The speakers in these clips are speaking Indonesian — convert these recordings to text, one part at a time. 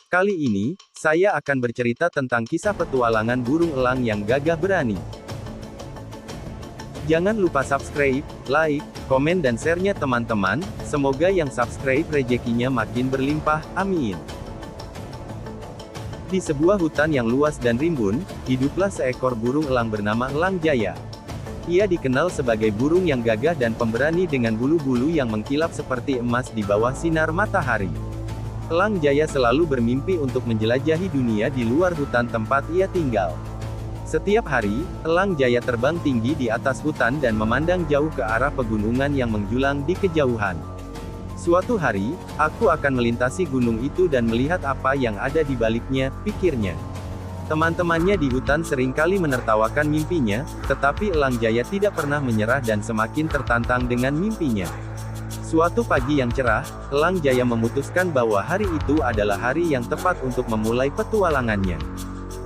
Kali ini, saya akan bercerita tentang kisah petualangan burung elang yang gagah berani. Jangan lupa subscribe, like, komen dan share-nya teman-teman, semoga yang subscribe rezekinya makin berlimpah, amin. Di sebuah hutan yang luas dan rimbun, hiduplah seekor burung elang bernama Elang Jaya. Ia dikenal sebagai burung yang gagah dan pemberani dengan bulu-bulu yang mengkilap seperti emas di bawah sinar matahari. Elang Jaya selalu bermimpi untuk menjelajahi dunia di luar hutan tempat ia tinggal. Setiap hari, Elang Jaya terbang tinggi di atas hutan dan memandang jauh ke arah pegunungan yang menjulang di kejauhan. Suatu hari, aku akan melintasi gunung itu dan melihat apa yang ada di baliknya, pikirnya. Teman-temannya di hutan seringkali menertawakan mimpinya, tetapi Elang Jaya tidak pernah menyerah dan semakin tertantang dengan mimpinya. Suatu pagi yang cerah, Elang Jaya memutuskan bahwa hari itu adalah hari yang tepat untuk memulai petualangannya.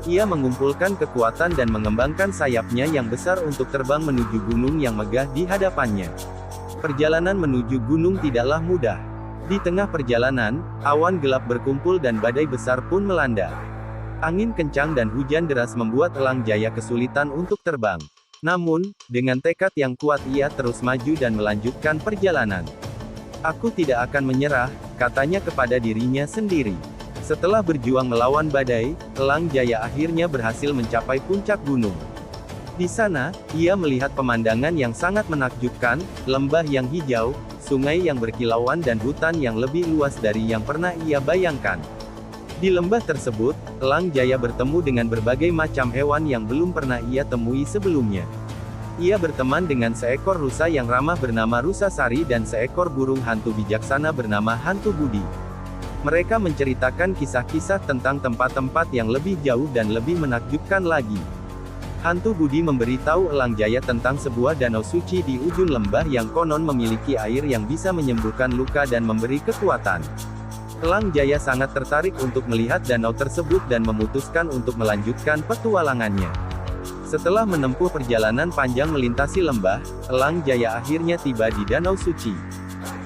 Ia mengumpulkan kekuatan dan mengembangkan sayapnya yang besar untuk terbang menuju gunung yang megah di hadapannya. Perjalanan menuju gunung tidaklah mudah. Di tengah perjalanan, awan gelap berkumpul dan badai besar pun melanda. Angin kencang dan hujan deras membuat Elang Jaya kesulitan untuk terbang. Namun, dengan tekad yang kuat ia terus maju dan melanjutkan perjalanan. "Aku tidak akan menyerah," katanya kepada dirinya sendiri. Setelah berjuang melawan badai, Elang Jaya akhirnya berhasil mencapai puncak gunung. Di sana, ia melihat pemandangan yang sangat menakjubkan, lembah yang hijau, sungai yang berkilauan dan hutan yang lebih luas dari yang pernah ia bayangkan. Di lembah tersebut, Elang Jaya bertemu dengan berbagai macam hewan yang belum pernah ia temui sebelumnya. Ia berteman dengan seekor rusa yang ramah bernama Rusa Sari dan seekor burung hantu bijaksana bernama Hantu Budi. Mereka menceritakan kisah-kisah tentang tempat-tempat yang lebih jauh dan lebih menakjubkan lagi. Hantu Budi memberitahu Elang Jaya tentang sebuah danau suci di ujung lembah yang konon memiliki air yang bisa menyembuhkan luka dan memberi kekuatan. Elang Jaya sangat tertarik untuk melihat danau tersebut dan memutuskan untuk melanjutkan petualangannya. Setelah menempuh perjalanan panjang melintasi lembah, Elang Jaya akhirnya tiba di danau suci.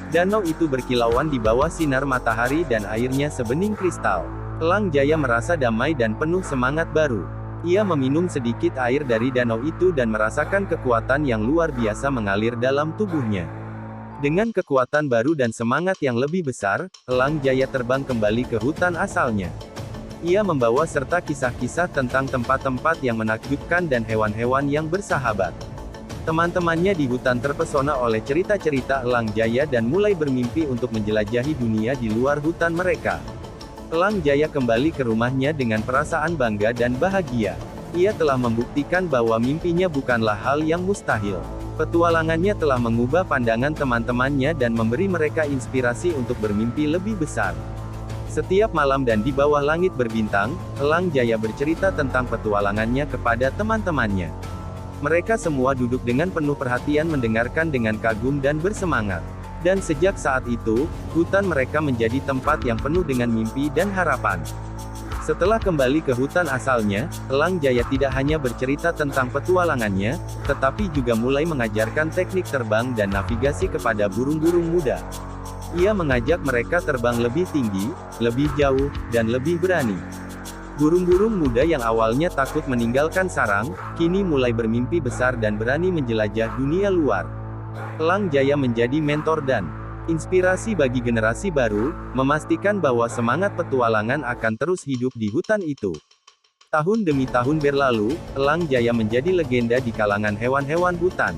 Danau itu berkilauan di bawah sinar matahari dan airnya sebening kristal. Elang Jaya merasa damai dan penuh semangat baru. Ia meminum sedikit air dari danau itu dan merasakan kekuatan yang luar biasa mengalir dalam tubuhnya. Dengan kekuatan baru dan semangat yang lebih besar, Elang Jaya terbang kembali ke hutan asalnya. Ia membawa serta kisah-kisah tentang tempat-tempat yang menakjubkan dan hewan-hewan yang bersahabat. Teman-temannya di hutan terpesona oleh cerita-cerita Elang Jaya dan mulai bermimpi untuk menjelajahi dunia di luar hutan mereka. Elang Jaya kembali ke rumahnya dengan perasaan bangga dan bahagia. Ia telah membuktikan bahwa mimpinya bukanlah hal yang mustahil. Petualangannya telah mengubah pandangan teman-temannya dan memberi mereka inspirasi untuk bermimpi lebih besar. Setiap malam dan di bawah langit berbintang, Elang Jaya bercerita tentang petualangannya kepada teman-temannya. Mereka semua duduk dengan penuh perhatian mendengarkan dengan kagum dan bersemangat. Dan sejak saat itu, hutan mereka menjadi tempat yang penuh dengan mimpi dan harapan. Setelah kembali ke hutan asalnya, Elang Jaya tidak hanya bercerita tentang petualangannya, tetapi juga mulai mengajarkan teknik terbang dan navigasi kepada burung-burung muda. Ia mengajak mereka terbang lebih tinggi, lebih jauh, dan lebih berani. Burung-burung muda yang awalnya takut meninggalkan sarang, kini mulai bermimpi besar dan berani menjelajah dunia luar. Elang Jaya menjadi mentor dan inspirasi bagi generasi baru, memastikan bahwa semangat petualangan akan terus hidup di hutan itu. Tahun demi tahun berlalu, Elang Jaya menjadi legenda di kalangan hewan-hewan hutan.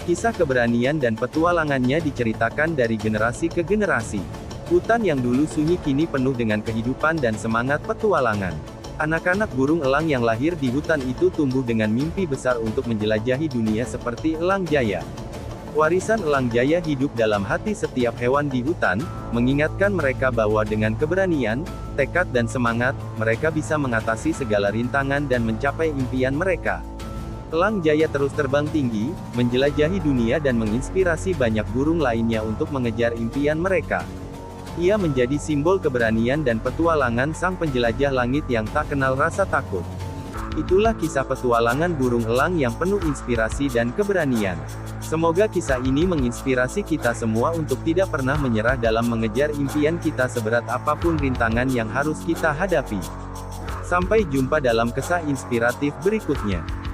Kisah keberanian dan petualangannya diceritakan dari generasi ke generasi. Hutan yang dulu sunyi kini penuh dengan kehidupan dan semangat petualangan. Anak-anak burung elang yang lahir di hutan itu tumbuh dengan mimpi besar untuk menjelajahi dunia seperti Elang Jaya. Warisan Elang Jaya hidup dalam hati setiap hewan di hutan, mengingatkan mereka bahwa dengan keberanian, tekad dan semangat, mereka bisa mengatasi segala rintangan dan mencapai impian mereka. Elang Jaya terus terbang tinggi, menjelajahi dunia dan menginspirasi banyak burung lainnya untuk mengejar impian mereka. Ia menjadi simbol keberanian dan petualangan sang penjelajah langit yang tak kenal rasa takut. Itulah kisah petualangan burung elang yang penuh inspirasi dan keberanian. Semoga kisah ini menginspirasi kita semua untuk tidak pernah menyerah dalam mengejar impian kita seberat apapun rintangan yang harus kita hadapi. Sampai jumpa dalam kisah inspiratif berikutnya.